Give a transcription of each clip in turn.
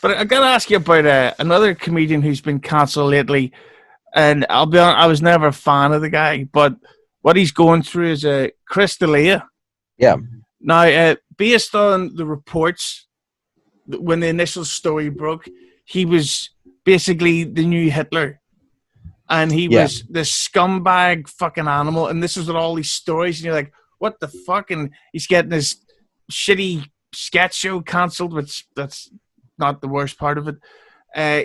But I got to ask you about another comedian who's been cancelled lately. And I'll be honest, I was never a fan of the guy, but what he's going through is Chris D'Elia. Yeah. Now, based on the reports, when the initial story broke, he was basically the new Hitler. And he was this scumbag fucking animal. And this is what all these stories, and you're like, what the fuck? And he's getting this shitty sketch show cancelled, which that's not the worst part of it.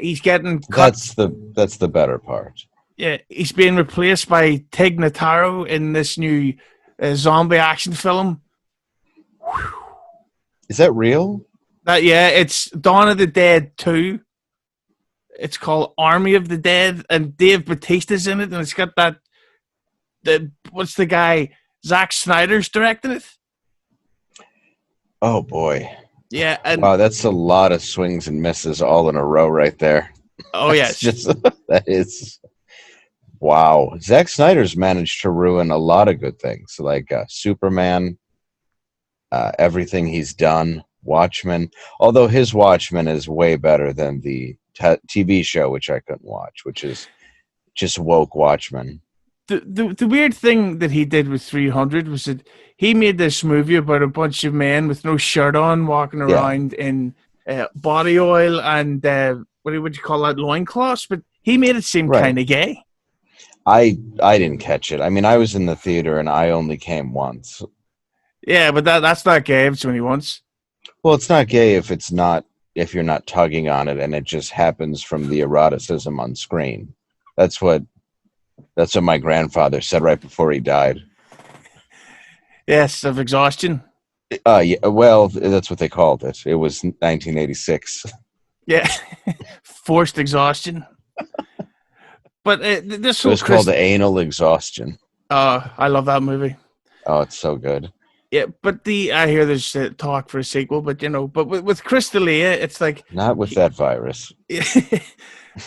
He's getting cut. That's the better part. Yeah, he's being replaced by Tig Notaro in this new zombie action film. Is that real? It's Dawn of the Dead 2. It's called Army of the Dead, and Dave Bautista's in it, and it's got what's the guy? Zack Snyder's directing it. Oh boy. Yeah, and wow, that's a lot of swings and misses all in a row right there. Oh yes, that is. Wow, Zack Snyder's managed to ruin a lot of good things, like Superman, everything he's done, Watchmen. Although his Watchmen is way better than the TV show, which I couldn't watch, which is just woke Watchmen. The weird thing that he did with 300 was that he made this movie about a bunch of men with no shirt on walking around in body oil and what would you call that, loincloths, but he made it seem kind of gay. I didn't catch it. I mean, I was in the theater and I only came once. Yeah, but that's not gay if it's only once. Well, it's not gay if you're not tugging on it and it just happens from the eroticism on screen. That's what my grandfather said right before he died. Yes, of exhaustion. Yeah, well, that's what they called it. It was 1986. Yeah, forced exhaustion. But this was called anal exhaustion. I love that movie. Oh, it's so good. Yeah, but I hear there's talk for a sequel, but but with Chris D'Elia, it's like not with that virus.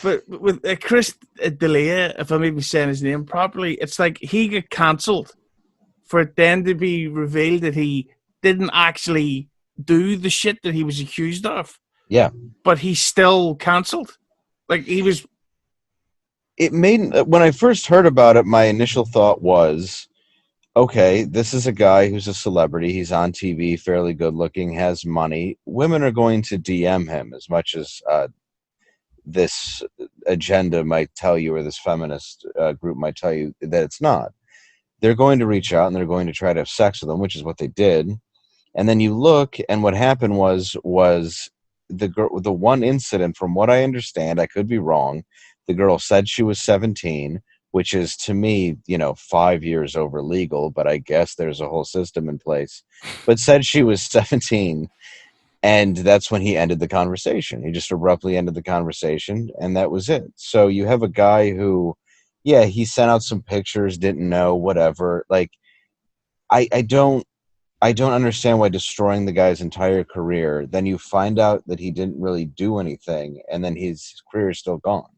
But with Chris D'Elia, if I'm even saying his name properly, it's like he got cancelled for it then to be revealed that he didn't actually do the shit that he was accused of. Yeah, but he's still cancelled. Like he was. It made when I first heard about it, my initial thought was, okay, this is a guy who's a celebrity. He's on TV, fairly good looking, has money. Women are going to DM him as much as this agenda might tell you, or this feminist group might tell you that it's not. They're going to reach out and they're going to try to have sex with him, which is what they did. And then you look, and what happened was the one incident, from what I understand, I could be wrong, the girl said she was 17, which is, to me, 5 years over legal, but I guess there's a whole system in place. But said she was 17, and that's when he ended the conversation. He just abruptly ended the conversation, and that was it. So you have a guy who, he sent out some pictures, didn't know, whatever. Like, I don't understand why destroying the guy's entire career, then you find out that he didn't really do anything, and then his career is still gone.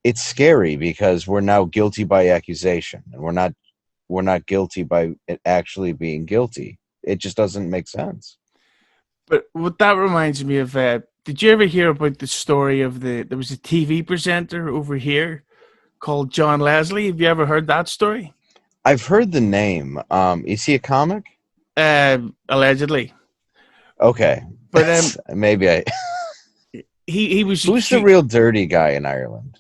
It's scary because we're now guilty by accusation, and we're not guilty by it actually being guilty. It just doesn't make sense. But what that reminds me of, did you ever hear about the story of there was a TV presenter over here called John Leslie? Have you ever heard that story? I've heard the name. Is he a comic? Allegedly. Okay, but maybe I. He was. Who's the real dirty guy in Ireland?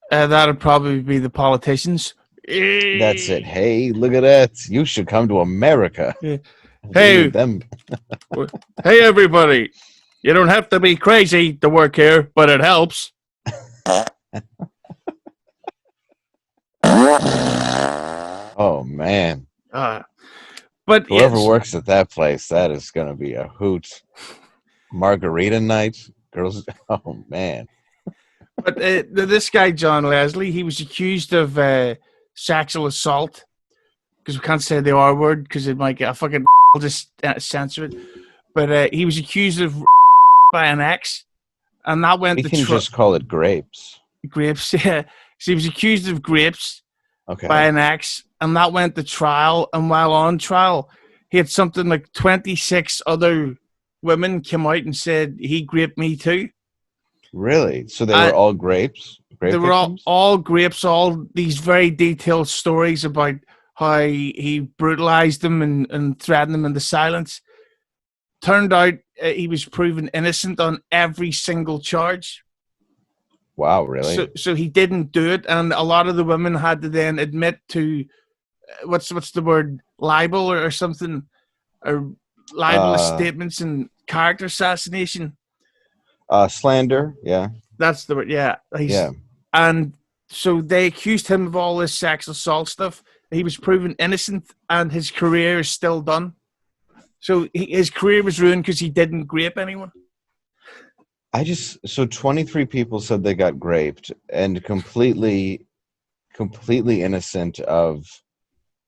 That'd probably be the politicians. That's it. Hey, look at that! You should come to America. Hey, them. Hey, everybody! You don't have to be crazy to work here, but it helps. Oh man! But whoever works at that place, that is going to be a hoot. Margarita night, girls. Oh man! But this guy John Leslie, he was accused of sexual assault, because we can't say the R word because it might get a fucking. I'll just censor it. But he was accused of by an ex, and that went. You can just call it grapes. Grapes, yeah. So he was accused of grapes. Okay. By an ex, and that went to trial. And while on trial, he had something like 26 other women came out and said he raped me too. Really? So they were Uh, all grapes? they Grape were victims? all grapes, all these very detailed stories about how he brutalized them and threatened them into silence. Turned out he was proven innocent on every single charge. Wow, So really? so he didn't do it, and a lot of the women had to then admit to what's the word, libel or something, or libelous Uh, statements and character assassination. slander? Yeah. That's the word. Yeah, Yeah. and so they accused him of all this sex assault stuff. He was proven innocent, and his career is still done. So his career was ruined because he didn't grape anyone. So 23 people said they got graped and completely innocent of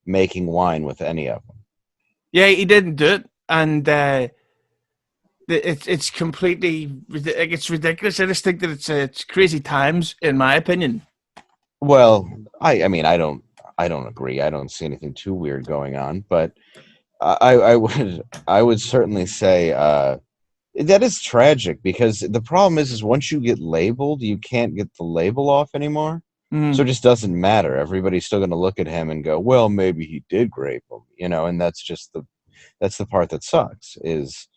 making wine with any of them. Yeah, he didn't do it, and it's completely like, it's ridiculous. I just think that it's crazy times, in my opinion. Well, I mean, I don't agree. I don't see anything too weird going on, but I would certainly say that is tragic because the problem is once you get labeled, you can't get the label off anymore. So it Mm. just doesn't matter. Everybody's still going to look at him and go, "Well, maybe he did grape him," and that's the part that sucks is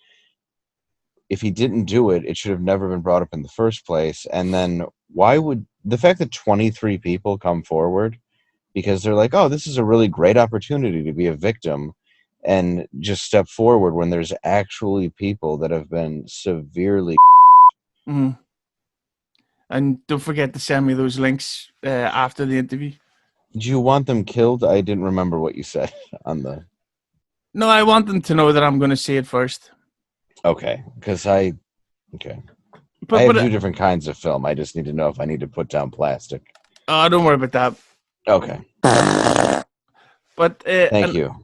if he didn't do it, it should have never been brought up in the first place. And then why would the fact that 23 people come forward because they're like, oh, this is a really great opportunity to be a victim and just step forward when there's actually people that have been severely. Mm. And don't forget to send me those links after the interview. Do you want them killed? I didn't remember what you said on the. No, I want them to know that I'm going to see it first. Okay, because okay. I But have two different kinds of film. I just need to know if I need to put down plastic. don't worry about that. Okay. But Thank you.